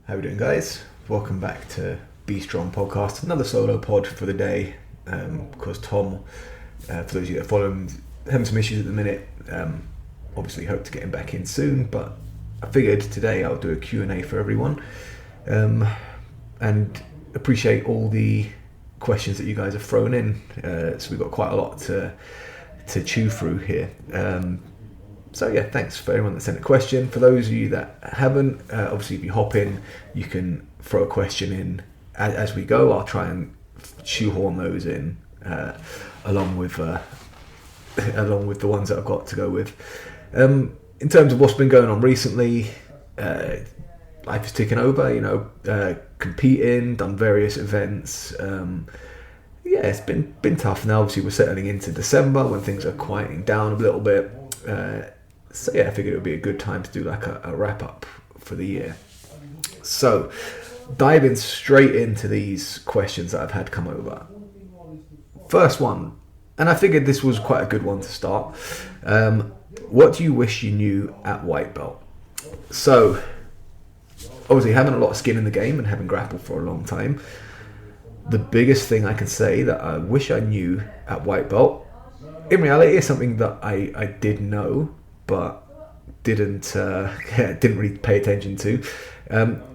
How we doing, guys? Welcome back to Be Strong Podcast. Another solo pod for the day, because Tom, for those of you that follow him, having some issues at the minute. Obviously hope to get him back in soon, but I figured today I'll do a Q&A for everyone, and appreciate all the questions that you guys have thrown in. So we've got quite a lot to chew through here. So yeah, thanks for everyone that sent a question. For those of you that haven't, obviously if you hop in, you can throw a question in as we go. I'll try and shoehorn those in along with the ones that I've got to go with. In terms of what's been going on recently, life is ticking over. Competing, done various events. Yeah, it's been tough. Now obviously we're settling into December when things are quieting down a little bit. So yeah, I figured it would be a good time to do like a wrap up for the year. So diving straight into these questions that I've had come over. First one, and I figured this was quite a good one to start. What do you wish you knew at white belt? So obviously having a lot of skin in the game and having grappled for a long time, the biggest thing I can say that I wish I knew at white belt, in reality, is something that I did know, but didn't really pay attention to,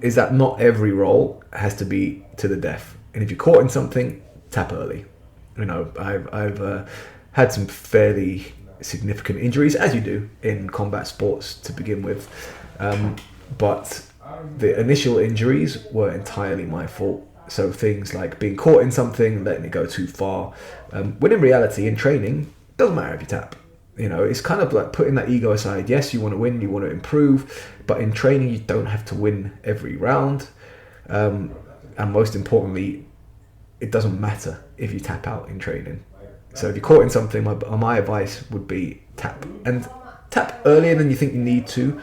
is that not every roll has to be to the death. And if you're caught in something, tap early. I've had some fairly significant injuries, as you do in combat sports to begin with, but the initial injuries were entirely my fault. So things like being caught in something, letting it go too far, when in reality, in training, doesn't matter if you tap. It's kind of like putting that ego aside. Yes, you want to win, you want to improve, but in training, you don't have to win every round. And most importantly, it doesn't matter if you tap out in training. So if you're caught in something, my advice would be tap. And tap earlier than you think you need to,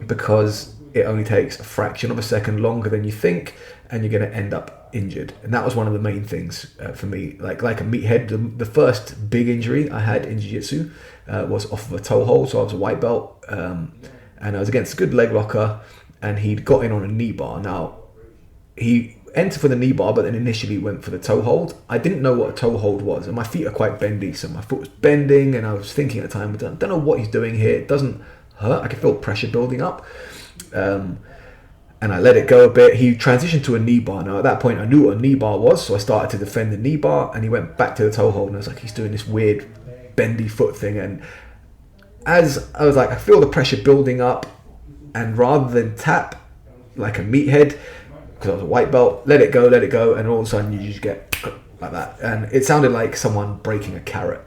because it only takes a fraction of a second longer than you think, and you're going to end up injured. And that was one of the main things for me. Like a meathead, the first big injury I had in jiu-jitsu was off of a toe hold. So I was a white belt, and I was against a good leg locker, and he'd got in on a knee bar. Now, he entered for the knee bar, but then initially went for the toe hold. I didn't know what a toe hold was, and my feet are quite bendy, so my foot was bending, and I was thinking at the time, I don't know what he's doing here. It doesn't hurt. I can feel pressure building up. And I let it go a bit. He transitioned to a knee bar. Now at that point I knew what a knee bar was, so I started to defend the knee bar, and he went back to the toe hold, and I was like, he's doing this weird bendy foot thing. And as I was like, I feel the pressure building up, and rather than tap like a meathead, because I was a white belt, let it go, and all of a sudden you just get like that. And it sounded like someone breaking a carrot,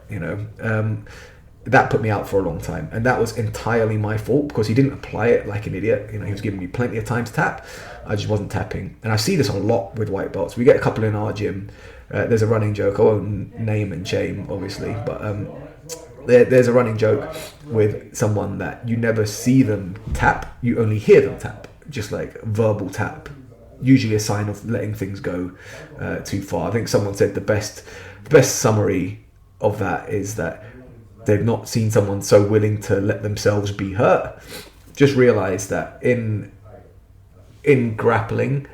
That put me out for a long time, and that was entirely my fault because he didn't apply it like an idiot. He was giving me plenty of time to tap. I just wasn't tapping, and I see this a lot with white belts. We get a couple in our gym. There's a running joke. I won't name and shame, obviously, but there's a running joke with someone that you never see them tap. You only hear them tap, just like verbal tap. Usually a sign of letting things go too far. I think someone said the best summary of that is that they've not seen someone so willing to let themselves be hurt. Just realize that in grappling,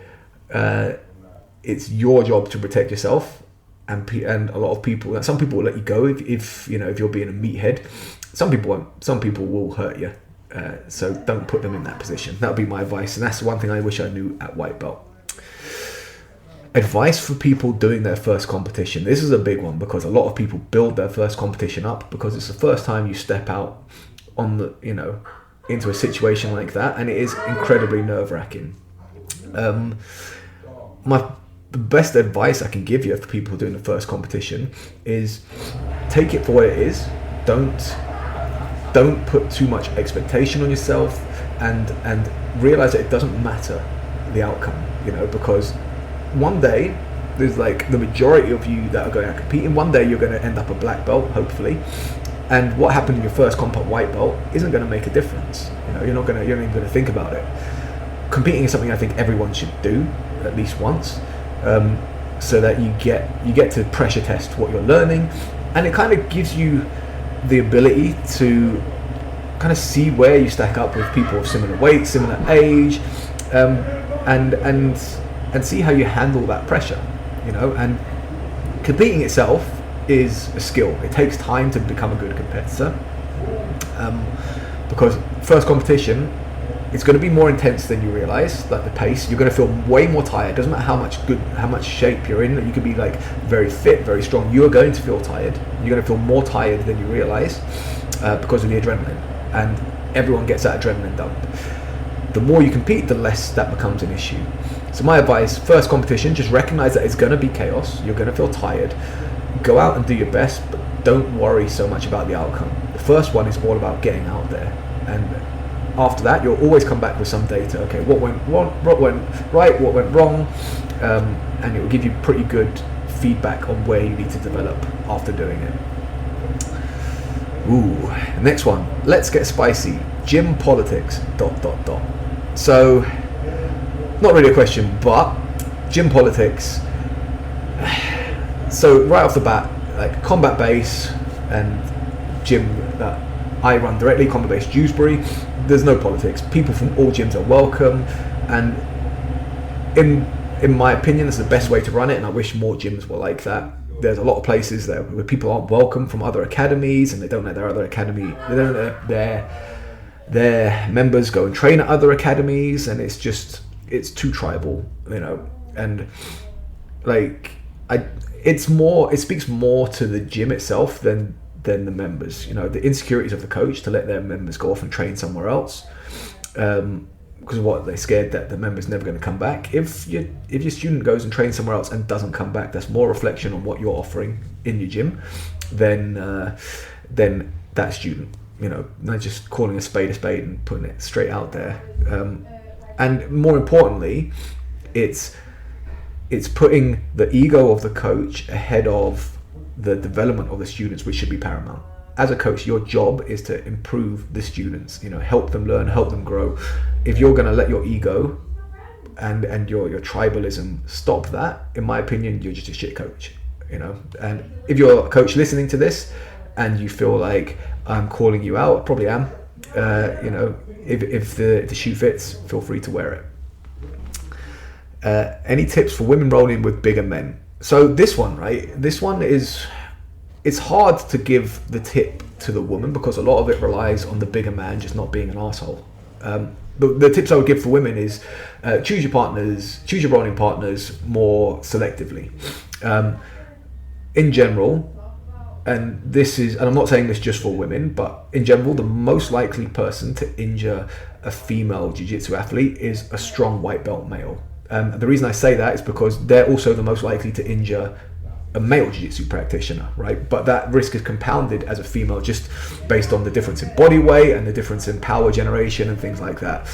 it's your job to protect yourself, and a lot of people. Some people will let you go if you're being a meathead. Some people won't. Some people will hurt you. So don't put them in that position. That would be my advice, and that's one thing I wish I knew at white belt. Advice for people doing their first competition. This is a big one because a lot of people build their first competition up because it's the first time you step out on into a situation like that, and it is incredibly nerve-wracking. The best advice I can give you for people doing the first competition is take it for what it is. Don't put too much expectation on yourself, and realize that it doesn't matter the outcome, because one day there's like the majority of you that are going to compete, and one day you're going to end up a black belt, hopefully, and what happened in your first comp at white belt isn't going to make a difference. You're not even going to think about it. Competing is something I think everyone should do at least once, so that you get to pressure test what you're learning, and it kind of gives you the ability to kind of see where you stack up with people of similar weight, similar age, And see how you handle that pressure, and competing itself is a skill. It takes time to become a good competitor, because first competition, it's going to be more intense than you realize. Like the pace, you're going to feel way more tired. Doesn't matter how much shape you're in. You could be like very fit, very strong. You are going to feel tired. You're going to feel more tired than you realize, because of the adrenaline, and everyone gets that adrenaline dump. The more you compete, the less that becomes an issue. So my advice, first competition, just recognize that it's going to be chaos. You're going to feel tired. Go out and do your best, but don't worry so much about the outcome. The first one is all about getting out there, and after that, you'll always come back with some data. Okay, what went right, what went wrong, and it will give you pretty good feedback on where you need to develop after doing it. Ooh, next one. Let's get spicy. Gym politics. ... So, not really a question, but gym politics. So right off the bat, like Combat Base and gym that I run directly, Combat Base Dewsbury, there's no politics. People from all gyms are welcome, and in my opinion, it's the best way to run it, and I wish more gyms were like that. There's a lot of places there where people aren't welcome from other academies, and they don't let their other academy, they don't let their members go and train at other academies, and it's too tribal, and like it speaks more to the gym itself than the members. The insecurities of the coach to let their members go off and train somewhere else, because they're scared that the member's never going to come back. If your student goes and trains somewhere else and doesn't come back, that's more reflection on what you're offering in your gym than that student. Not just calling a spade and putting it straight out there. And more importantly, it's putting the ego of the coach ahead of the development of the students, which should be paramount. As a coach, your job is to improve the students, help them learn, help them grow. If you're going to let your ego and your tribalism stop that, in my opinion, you're just a shit coach, And if you're a coach listening to this and you feel like I'm calling you out, I probably am. If the shoe fits, feel free to wear it. Any tips for women rolling with bigger men? So this one, right? This one it's hard to give the tip to the woman because a lot of it relies on the bigger man just not being an asshole. The tips I would give for women is choose your rolling partners more selectively. In general, and I'm not saying this just for women, but in general, the most likely person to injure a female jiu-jitsu athlete is a strong white belt male. The reason I say that is because they're also the most likely to injure a male jiu-jitsu practitioner, right? But that risk is compounded as a female just based on the difference in body weight and the difference in power generation and things like that.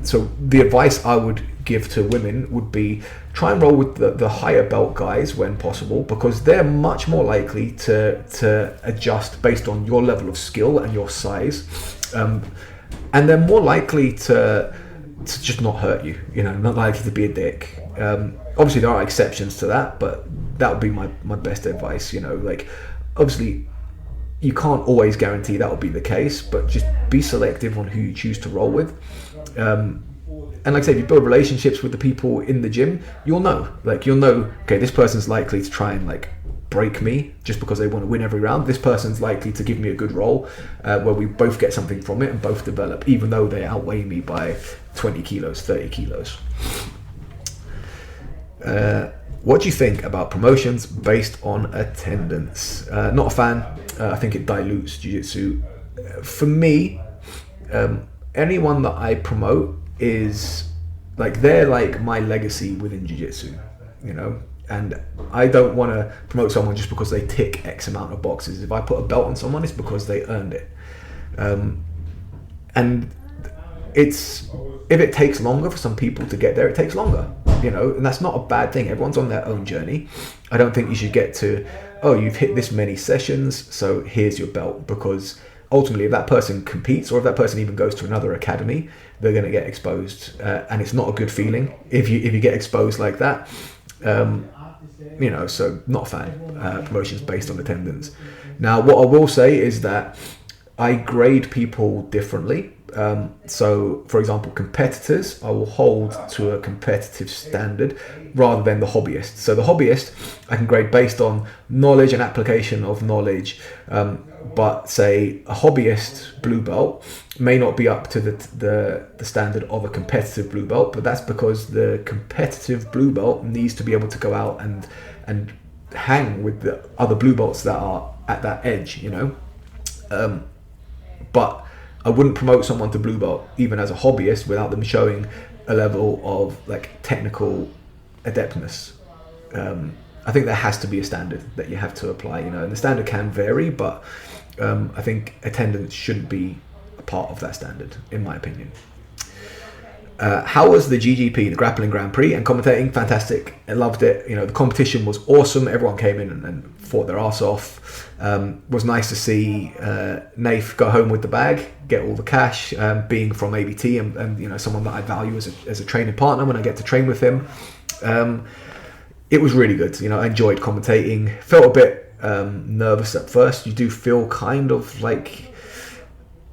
So the advice I would give to women would be try and roll with the higher belt guys when possible, because they're much more likely to adjust based on your level of skill and your size, and they're more likely to just not hurt you, not likely to be a dick. Obviously there are exceptions to that, but that would be my best advice. Obviously you can't always guarantee that will be the case, but just be selective on who you choose to roll with. And like I said, if you build relationships with the people in the gym, you'll know, okay, this person's likely to try and break me just because they want to win every round. This person's likely to give me a good roll where we both get something from it and both develop, even though they outweigh me by 20 kilos, 30 kilos. What do you think about promotions based on attendance? Not a fan. I think it dilutes jiu-jitsu. For me, anyone that I promote is they're my legacy within jiu-jitsu, and I don't want to promote someone just because they tick X amount of boxes. If I put a belt on someone, it's because they earned it. And if it takes longer for some people to get there, it takes longer, and that's not a bad thing. Everyone's on their own journey. I don't think you should get to, you've hit this many sessions, so here's your belt, because ultimately if that person competes or if that person even goes to another academy, they're going to get exposed, and it's not a good feeling if you get exposed like that. So not a fan. Promotions based on attendance. Now, what I will say is that I grade people differently. So, for example, competitors, I will hold to a competitive standard rather than the hobbyist. So the hobbyist, I can grade based on knowledge and application of knowledge. But say a hobbyist blue belt may not be up to the standard of a competitive blue belt, but that's because the competitive blue belt needs to be able to go out and hang with the other blue belts that are at that edge, you know. But I wouldn't promote someone to blue belt even as a hobbyist without them showing a level of like technical adeptness. I think there has to be a standard that you have to apply, you know, and the standard can vary, but I think attendance shouldn't be a part of that standard, in my opinion. How was the GGP, the Grappling Grand Prix, and commentating? Fantastic. I loved it. You know, the competition was awesome. Everyone came in and fought their ass off. Was nice to see Nath go home with the bag, get all the cash, being from ABT and you know, someone that I value as a training partner when I get to train with him. It was really good. You know, I enjoyed commentating. Felt a bit nervous at first. You do feel kind of like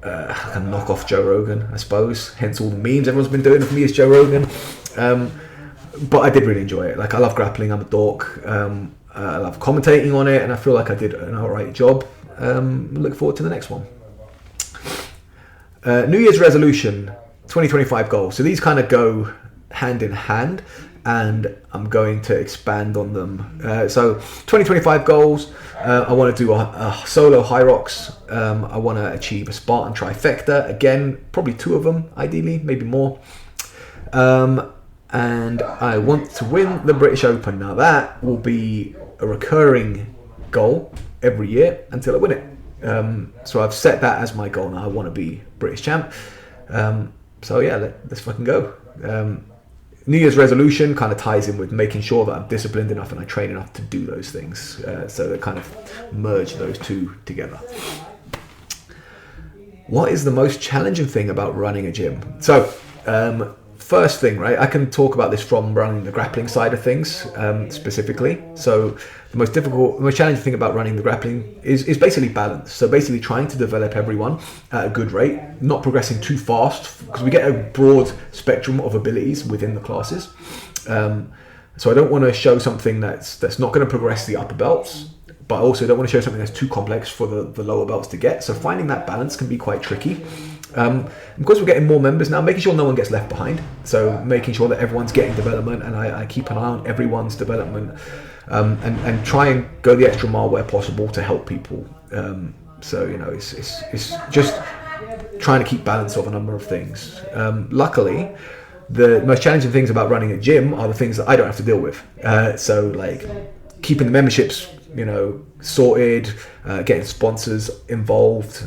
a knock-off Joe Rogan, I suppose. Hence all the memes everyone's been doing of me as Joe Rogan. But I did really enjoy it. Like, I love grappling. I'm a dork. I love commentating on it, and I feel like I did an alright job. Look forward to the next one. New Year's resolution, 2025 goals. So these kind of go hand in hand, and I'm going to expand on them. So 2025 goals, I want to do a solo Hyrox. I want to achieve a Spartan trifecta. Again, probably 2 of them, ideally, maybe more. And I want to win the British Open. Now that will be a recurring goal every year until I win it. So I've set that as my goal now. I want to be British champ. So yeah, let's fucking go. New Year's resolution kind of ties in with making sure that I'm disciplined enough and I train enough to do those things. So they kind of merge those two together. What is the most challenging thing about running a gym? So, first thing, right, I can talk about this from running the grappling side of things specifically. So the most challenging thing about running the grappling is basically balance. So basically trying to develop everyone at a good rate, not progressing too fast, because we get a broad spectrum of abilities within the classes. So I don't want to show something that's not going to progress the upper belts, but I also don't want to show something that's too complex for the lower belts to get. So finding that balance can be quite tricky. Because we're getting more members now, making sure no one gets left behind. So making sure that everyone's getting development, and I keep an eye on everyone's development, and try and go the extra mile where possible to help people. So you know, it's just trying to keep balance of a number of things. Luckily, the most challenging things about running a gym are the things that I don't have to deal with. So like keeping the memberships, you know, sorted, getting sponsors involved.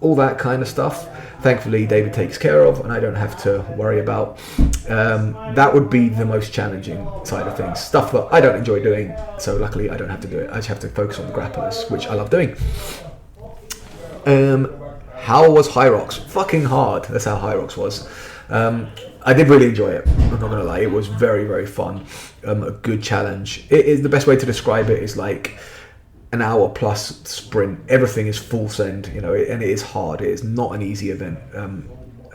All that kind of stuff, thankfully David takes care of, and I don't have to worry about. That would be the most challenging side of things, stuff that I don't enjoy doing, so luckily I don't have to do it. I just have to focus on the grapplers, which I love doing. How was Hyrox? Fucking hard. That's how Hyrox was. I did really enjoy it, I'm not gonna lie. It was very, very fun. A good challenge. It is, the best way to describe it is like an hour plus sprint. Everything is full send, you know, and it is hard. It is not an easy event.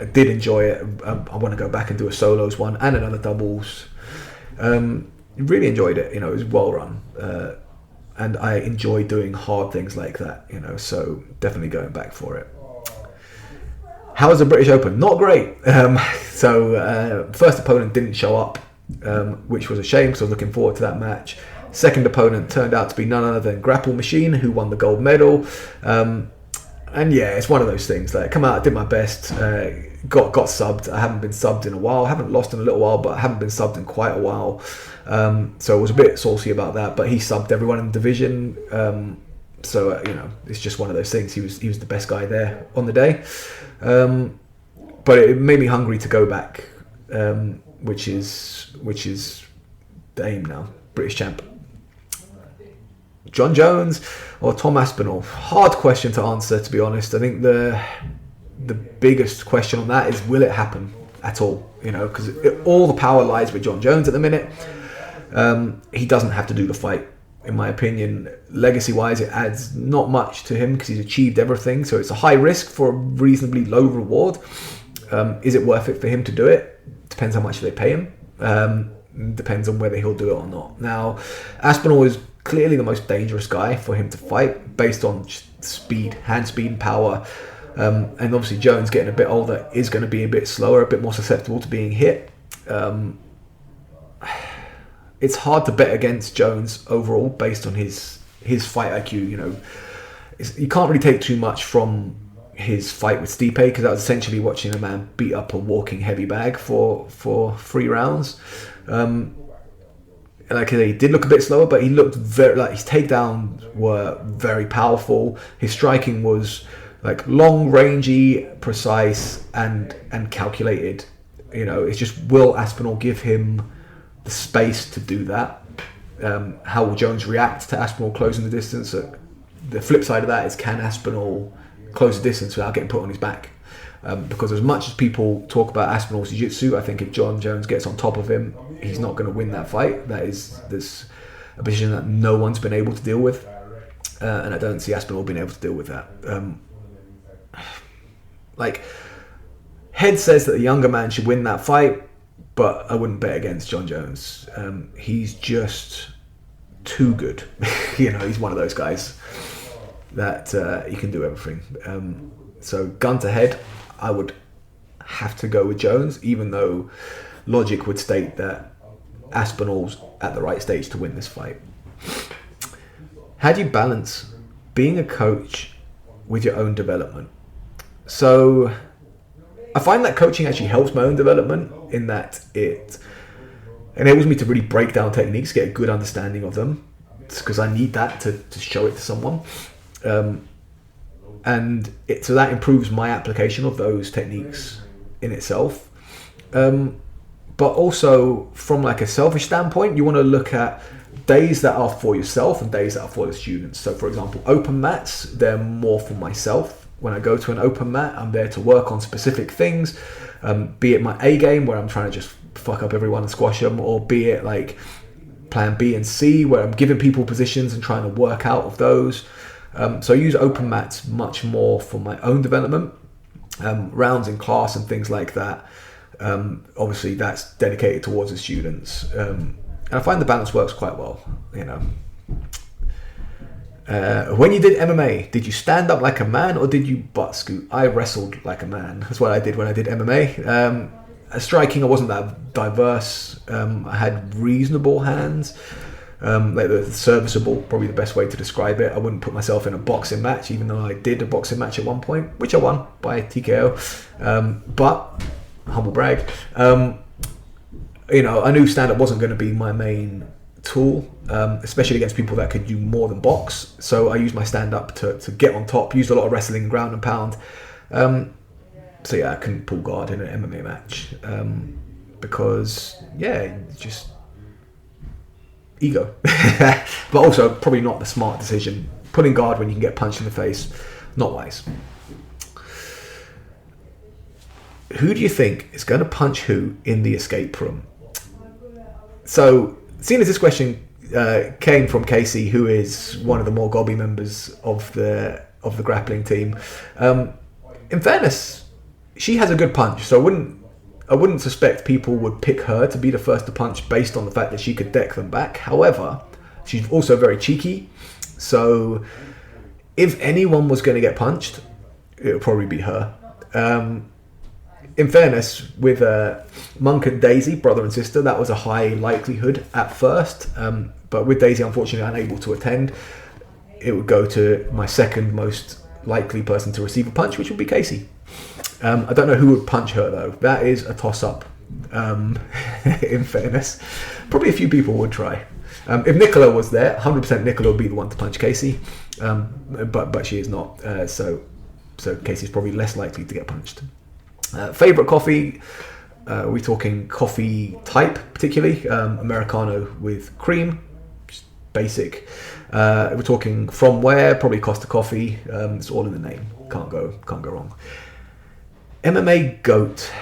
I did enjoy it. I want to go back and do a solos one and another doubles. Really enjoyed it. You know, it was well run, and I enjoy doing hard things like that. You know, so definitely going back for it. How was the British Open? Not great. First opponent didn't show up, which was a shame because I was looking forward to that match. Second opponent turned out to be none other than Grapple Machine, who won the gold medal. And yeah, it's one of those things. Like, come out, did my best, got subbed. I haven't been subbed in a while. I haven't lost in a little while, but I haven't been subbed in quite a while. So I was a bit saucy about that. But he subbed everyone in the division. You know, it's just one of those things. He was the best guy there on the day. But it made me hungry to go back, which is the aim now. British champ. John Jones or Tom Aspinall? Hard question to answer, to be honest. I think the biggest question on that is, will it happen at all? You know, because all the power lies with John Jones at the minute. He doesn't have to do the fight. in my opinion, legacy-wise, it adds not much to him because he's achieved everything. So it's a high risk for a reasonably low reward. Is it worth it for him to do it? Depends how much they pay him. Depends on whether he'll do it or not. Now, Aspinall is clearly the most dangerous guy for him to fight based on speed, hand speed and power. And obviously Jones, getting a bit older, is going to be a bit slower, a bit more susceptible to being hit. It's hard to bet against Jones overall based on his fight IQ. You know, you can't really take too much from his fight with Stipe because that was essentially watching a man beat up a walking heavy bag for 3 rounds. Like I say, he did look a bit slower, but he looked very, like, his takedowns were very powerful. His striking was like long, rangy, precise, and calculated. You know, it's just, will Aspinall give him the space to do that? How will Jones react to Aspinall closing the distance? The flip side of that is, can Aspinall close the distance without getting put on his back? Because as much as people talk about Aspinall's jiu-jitsu, I think if John Jones gets on top of him, he's not going to win that fight. There's a position that no one's been able to deal with, and I don't see Aspinall being able to deal with that. Like, Head says that the younger man should win that fight, but I wouldn't bet against John Jones. He's just too good. You know, he's one of those guys that he can do everything. So gun to head, I would have to go with Jones, even though logic would state that Aspinall's at the right stage to win this fight. How do you balance being a coach with your own development? So I find that coaching actually helps my own development in that it enables me to really break down techniques, get a good understanding of them, because I need that to show it to someone. So that improves my application of those techniques in itself. But also from like a selfish standpoint, you want to look at days that are for yourself and days that are for the students. So for example, open mats, they're more for myself. When I go to an open mat, I'm there to work on specific things, be it my A game where I'm trying to just fuck up everyone and squash them, or be it like plan B and C where I'm giving people positions and trying to work out of those. So I use open mats much more for my own development. Rounds in class and things like that, obviously that's dedicated towards the students. And I find the balance works quite well, you know. When you did MMA, did you stand up like a man or did you butt scoot? I wrestled like a man. That's what I did when I did MMA. Striking, I wasn't that diverse. I had reasonable hands. Like the serviceable, probably the best way to describe it. I wouldn't put myself in a boxing match, even though I did a boxing match at one point, which I won by TKO. But humble brag. You know, I knew stand-up wasn't going to be my main tool, especially against people that could do more than box. So I used my stand-up to get on top. Used a lot of wrestling, ground and pound. So yeah, I couldn't pull guard in an MMA match because just ego. But also probably not the smart decision. Pulling guard when you can get punched in the face, not wise. Who do you think is going to punch who in the escape room? So, seeing as this question came from Casey, who is one of the more gobby members of the grappling team, in fairness, she has a good punch. So I wouldn't suspect people would pick her to be the first to punch based on the fact that she could deck them back. However, she's also very cheeky. So if anyone was going to get punched, it would probably be her. In fairness, with Monk and Daisy, brother and sister, that was a high likelihood at first. But with Daisy, unfortunately, unable to attend, it would go to my second most likely person to receive a punch, which would be Casey. I don't know who would punch her, though. That is a toss-up, in fairness. Probably a few people would try. If Nicola was there, 100% Nicola would be the one to punch Casey. But she is not. So Casey's probably less likely to get punched. Favourite coffee? Are we talking coffee type, particularly? Americano with cream, just basic. We're talking from where? Probably Costa Coffee. It's all in the name. Can't go wrong. MMA GOAT,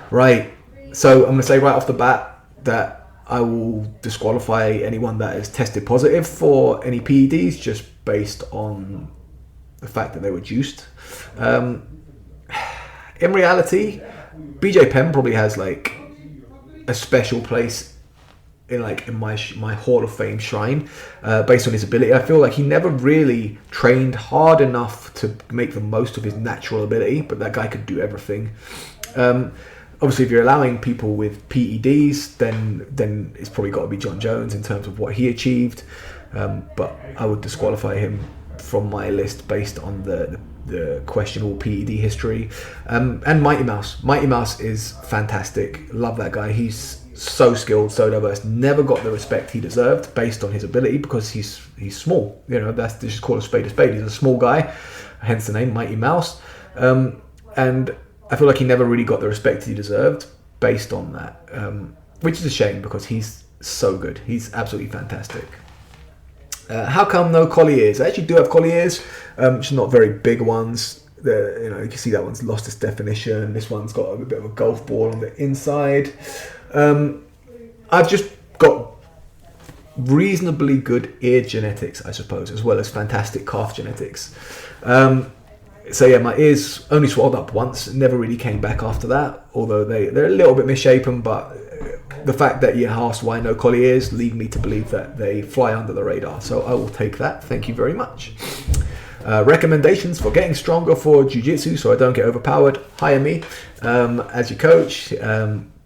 right? So I'm going to say right off the bat that I will disqualify anyone that is tested positive for any PEDs just based on the fact that they were juiced. In reality, BJ Penn probably has like a special place in my Hall of Fame shrine, based on his ability. I feel like he never really trained hard enough to make the most of his natural ability, but that guy could do everything. Obviously, if you're allowing people with PEDs, then it's probably got to be John Jones in terms of what he achieved. But I would disqualify him from my list based on the questionable PED history. And Mighty Mouse. Mighty Mouse is fantastic. Love that guy. He's so skilled, so diverse. Never got the respect he deserved based on his ability because he's small. You know, that's just call a spade a spade. He's a small guy, hence the name Mighty Mouse. And I feel like he never really got the respect he deserved based on that, which is a shame because he's so good. He's absolutely fantastic. How come no colliers? I actually do have colliers, just not very big ones. You can see that one's lost its definition. This one's got a bit of a golf ball on the inside. I've just got reasonably good ear genetics, I suppose, as well as fantastic calf genetics. So yeah, my ears only swelled up once, never really came back after that, although they're a little bit misshapen, but the fact that you asked why no collie ears lead me to believe that they fly under the radar. So I will take that. Thank you very much. Recommendations for getting stronger for jiu-jitsu so I don't get overpowered. Hire me as your coach.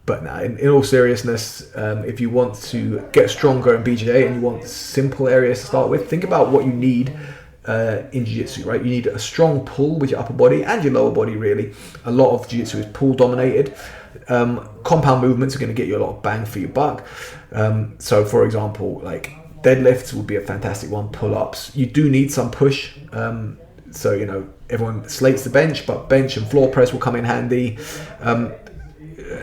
But no, in all seriousness, if you want to get stronger in BJJ and you want simple areas to start with, think about what you need in jiu-jitsu, right? You need a strong pull with your upper body and your lower body, really. A lot of jiu-jitsu is pull dominated. Compound movements are going to get you a lot of bang for your buck. So for example, like deadlifts would be a fantastic one. Pull-ups, you do need some push. So everyone slates the bench, but bench and floor press will come in handy.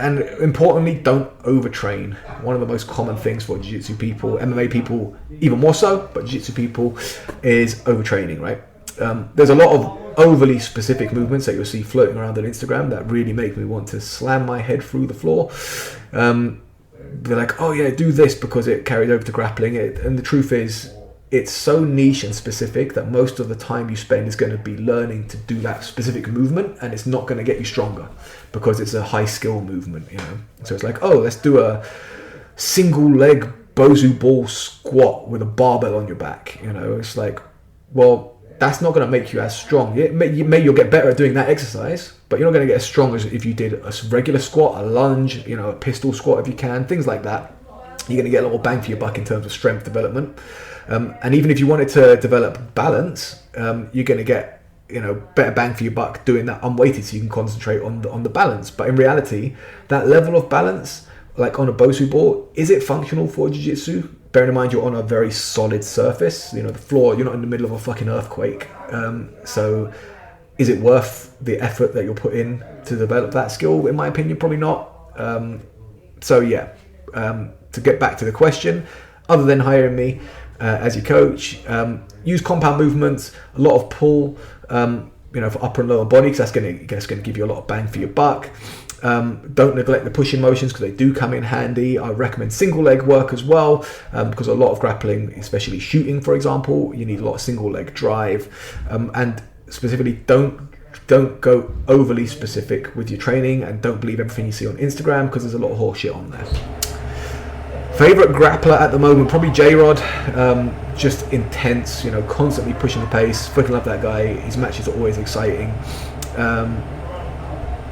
And importantly, don't overtrain. One of the most common things for jiu-jitsu people, MMA people even more so, but jiu-jitsu people, is overtraining, right? There's a lot of overly specific movements that you'll see floating around on Instagram that really make me want to slam my head through the floor. They're like, oh yeah, do this because it carried over to grappling. And the truth is, it's so niche and specific that most of the time you spend is going to be learning to do that specific movement, and it's not going to get you stronger because it's a high skill movement, So it's like, oh, let's do a single leg Bosu ball squat with a barbell on your back. It's like, well, that's not going to make you as strong. You'll get better at doing that exercise, but you're not going to get as strong as if you did a regular squat, a lunge, a pistol squat if you can, things like that. You're going to get a lot more bang for your buck in terms of strength development. And even if you wanted to develop balance, you're going to get better bang for your buck doing that unweighted, so you can concentrate on the balance. But in reality, that level of balance, like on a Bosu ball, is it functional for jiu-jitsu? Bearing in mind you're on a very solid surface, the floor, you're not in the middle of a fucking earthquake. So is it worth the effort that you'll put in to develop that skill? In my opinion, probably not. So yeah, to get back to the question, other than hiring me as your coach, use compound movements, a lot of pull, for upper and lower body, because that's going to give you a lot of bang for your buck. Don't neglect the pushing motions because they do come in handy. I recommend single leg work as well, because a lot of grappling, especially shooting, for example, you need a lot of single leg drive, and specifically don't go overly specific with your training, and don't believe everything you see on Instagram because there's a lot of horseshit on there. Favorite grappler at the moment, probably J-Rod. Just intense, constantly pushing the pace. Freaking love that guy. His matches are always exciting.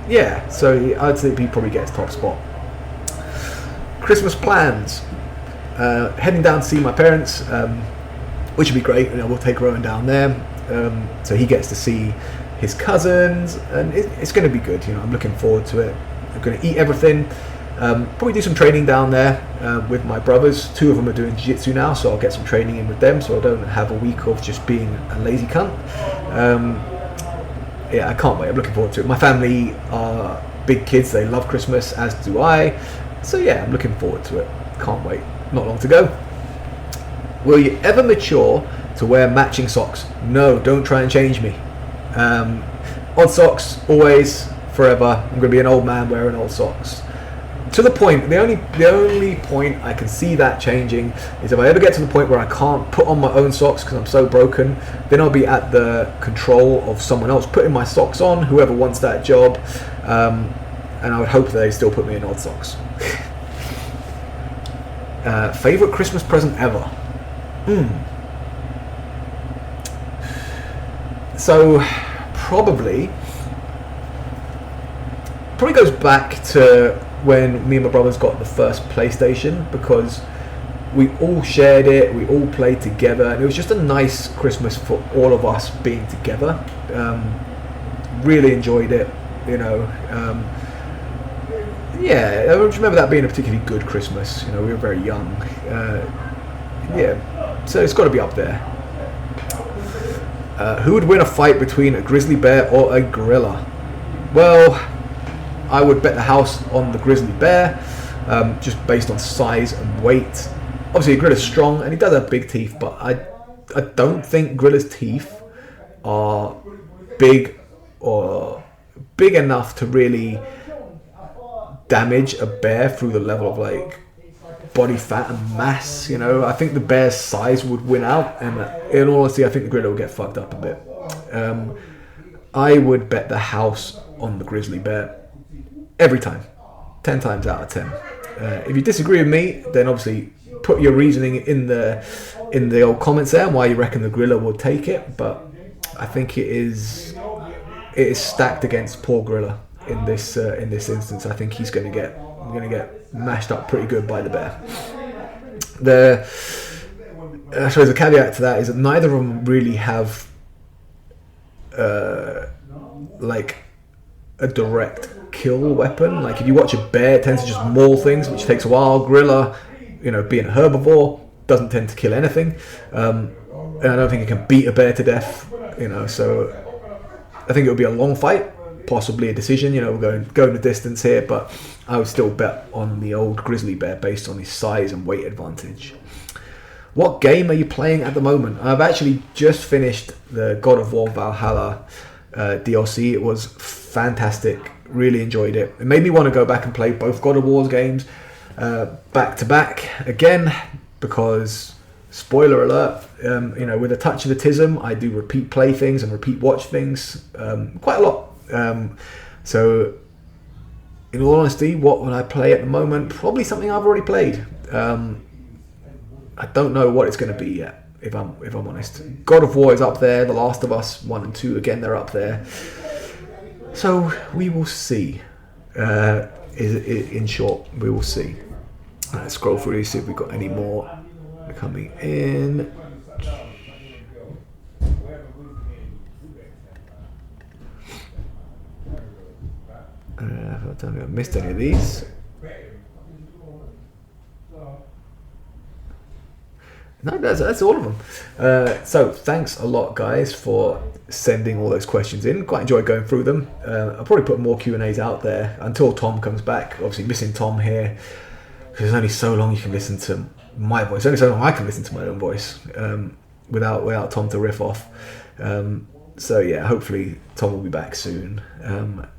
Yeah, so I'd say he probably gets top spot. Christmas plans. Heading down to see my parents, which would be great. We'll take Rowan down there, so he gets to see his cousins, and it's going to be good. I'm looking forward to it. I'm going to eat everything. Probably do some training down there with my brothers. 2 of them are doing jiu-jitsu now, so I'll get some training in with them, so I don't have a week of just being a lazy cunt. Yeah, I can't wait. I'm looking forward to it. My family are big kids. They love Christmas, as do I. So yeah, I'm looking forward to it. Can't wait. Not long to go. Will you ever mature to wear matching socks? No, don't try and change me. Odd socks, always, forever. I'm going to be an old man wearing old socks. to the point, the only point I can see that changing is if I ever get to the point where I can't put on my own socks because I'm so broken, then I'll be at the control of someone else putting my socks on, whoever wants that job, and I would hope that they still put me in odd socks. Favorite Christmas present ever? So probably goes back to when me and my brothers got the first PlayStation, because we all shared it, we all played together, and it was just a nice Christmas for all of us being together. Really enjoyed it, you know. Yeah, I remember that being a particularly good Christmas. You know, we were very young. Yeah, so it's got to be up there. Who would win a fight between a grizzly bear or a gorilla? Well, I would bet the house on the grizzly bear, just based on size and weight. Obviously, a gorilla's strong and he does have big teeth, but I don't think gorilla's teeth are big enough to really damage a bear through the level of like body fat and mass. You know, I think the bear's size would win out, and in all honesty, I think the gorilla will get fucked up a bit. I would bet the house on the grizzly bear every time, 10 times out of 10. If you disagree with me, then obviously put your reasoning in the old comments there and why you reckon the gorilla will take it. But I think it is stacked against poor gorilla in this instance. I think he's going to get mashed up pretty good by the bear. I suppose the caveat to that is that neither of them really have like a direct kill weapon. Like if you watch a bear, it tends to just maul things, which takes a while. Gorilla, you know, being a herbivore, doesn't tend to kill anything, and I don't think it can beat a bear to death. You know, so I think it would be a long fight. Possibly a decision, you know, we're going the distance here, but I would still bet on the old grizzly bear based on his size and weight advantage. What game are you playing at the moment? I've actually just finished the God of War Valhalla DLC. It was fantastic, really enjoyed it. It made me want to go back and play both God of War's games back to back again, because spoiler alert, you know, with a touch of autism, I do repeat play things and repeat watch things quite a lot. So in all honesty, what would I play at the moment? Probably something I've already played. I don't know what it's going to be yet, if I'm honest. God of War is up there. The Last of Us 1 and 2, again, they're up there. So we will see. In short, we will see. Let's scroll through these, see if we've got any more coming in. I don't think I've missed any of these. No, that's all of them. So thanks a lot, guys, for sending all those questions in. Quite enjoyed going through them. I'll probably put more Q&As out there until Tom comes back. Obviously missing Tom here, because there's only so long you can listen to my voice. Only so long I can listen to my own voice without Tom to riff off. So yeah, hopefully Tom will be back soon,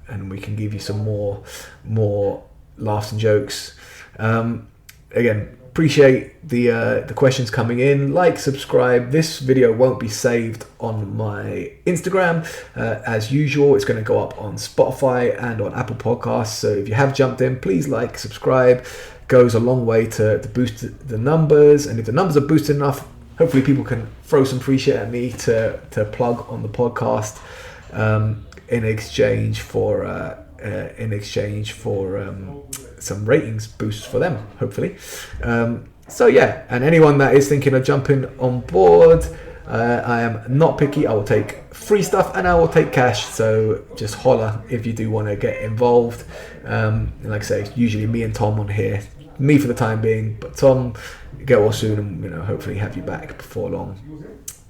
and we can give you some more laughs and jokes. Again, appreciate the questions coming in. Like, subscribe. This video won't be saved on my Instagram as usual. It's going to go up on Spotify and on Apple Podcasts. So if you have jumped in, please like, subscribe. Goes a long way to boost the numbers, and if the numbers are boosted enough, hopefully people can throw some free shit at me to plug on the podcast in exchange for some ratings boosts for them, hopefully. So yeah, and anyone that is thinking of jumping on board, I am not picky. I will take free stuff and I will take cash. So just holler if you do want to get involved. And like I say, usually me and Tom on here. Me for the time being, but Tom, get well soon, and you know, hopefully have you back before long.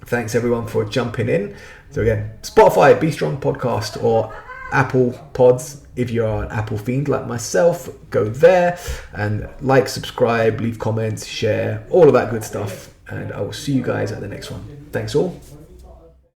Thanks everyone for jumping in. So again, Spotify, Be Strong Podcast, or Apple Pods. If you are an Apple fiend like myself, go there and like, subscribe, leave comments, share, all of that good stuff. And I will see you guys at the next one. Thanks all.